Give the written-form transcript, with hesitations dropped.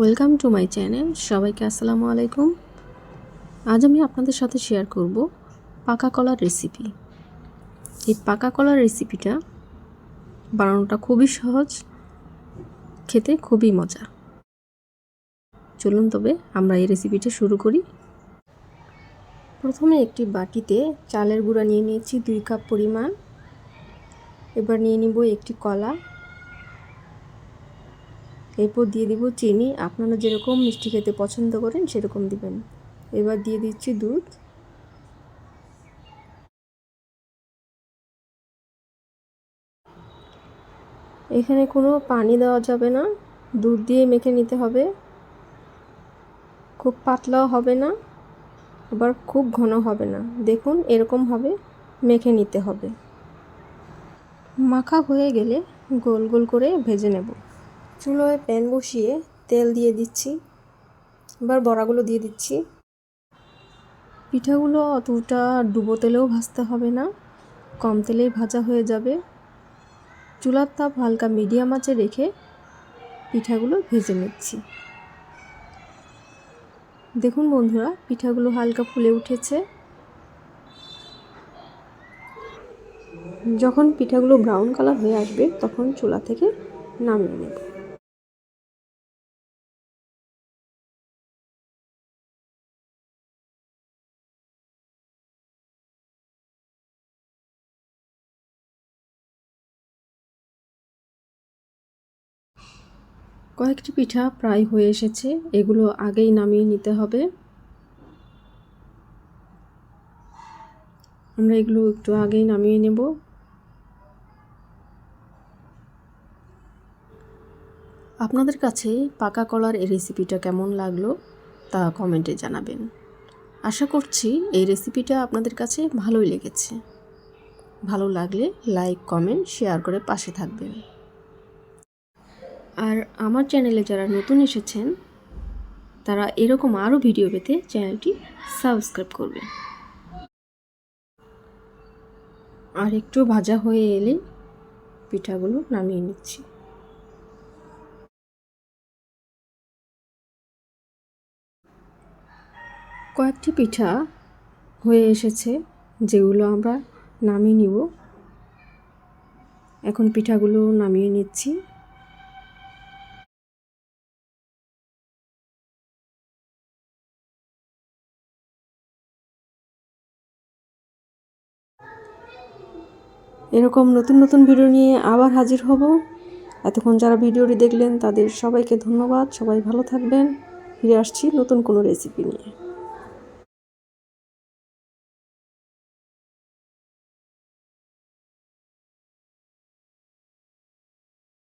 Welcome to my channel. সবাইকে আসসালামু আলাইকুম। আজ আমি আপনাদের সাথে শেয়ার করব পাকা কলার রেসিপি। এই পাকা কলার রেসিপিটা বানানোটা খুবই সহজ, খেতে খুবই মজা। চলুন তবে আমরা এই রেসিপিটা শুরু করি। প্রথমে একটি বাটিতে চালের গুঁড়া নিয়ে নিয়েছি 2 কাপ পরিমাণ। এবার নিয়ে নিব একটি কলা, এরপর দিয়ে দিব চিনি। আপনারা যেরকম মিষ্টি খেতে পছন্দ করেন সেরকম দিবেন। এবার দিয়ে দিচ্ছি দুধ। এখানে কোনো পানি দেওয়া যাবে না, দুধ দিয়ে মেখে নিতে হবে। খুব পাতলাও হবে না, আবার খুব ঘন হবে না। দেখুন এরকমভাবে মেখে নিতে হবে। মাখা হয়ে গেলে গোল গোল করে ভেজে নেব। চুলোয় প্যান বসিয়ে তেল দিয়ে দিচ্ছি। এবার বড়াগুলো দিয়ে দিচ্ছি। পিঠাগুলো অতটা ডুবো তেলেও ভাজতে হবে না, কম তেলেই ভাজা হয়ে যাবে। চুলার তাপ হালকা মিডিয়াম আঁচে রেখে পিঠাগুলো ভেজে নিচ্ছি। দেখুন বন্ধুরা, পিঠাগুলো হালকা ফুলে উঠেছে। যখন পিঠাগুলো ব্রাউন কালার হয়ে আসবে তখন চুলা থেকে নামিয়ে নেব। কয়েকটি পিঠা প্রায় হয়ে এসেছে, এগুলো আগেই নামিয়ে নিতে হবে। আমরা এগুলো একটু আগেই নামিয়ে নেব। আপনাদের কাছে পাকা কলার এই রেসিপিটা কেমন লাগলো তা কমেন্টে জানাবেন। আশা করছি এই রেসিপিটা আপনাদের কাছে ভালোই লেগেছে। ভালো লাগলে লাইক, কমেন্ট, শেয়ার করে পাশে থাকবেন। আর আমার চ্যানেলে যারা নতুন এসেছেন তারা এরকম আরও ভিডিও পেতে চ্যানেলটি সাবস্ক্রাইব করবেন। আর একটু ভাজা হয়ে এলে পিঠাগুলো নামিয়ে নিচ্ছি। কয়েকটি পিঠা হয়ে এসেছে, যেগুলো আমরা নামিয়ে নিব। এখন পিঠাগুলো নামিয়ে নিচ্ছি। এরকম নতুন নতুন ভিডিও নিয়ে আবার হাজির হব। এতক্ষণ যারা ভিডিওটি দেখলেন তাদের সবাইকে ধন্যবাদ। সবাই ভালো থাকবেন। ফিরে আসছি নতুন কোনো রেসিপি নিয়ে।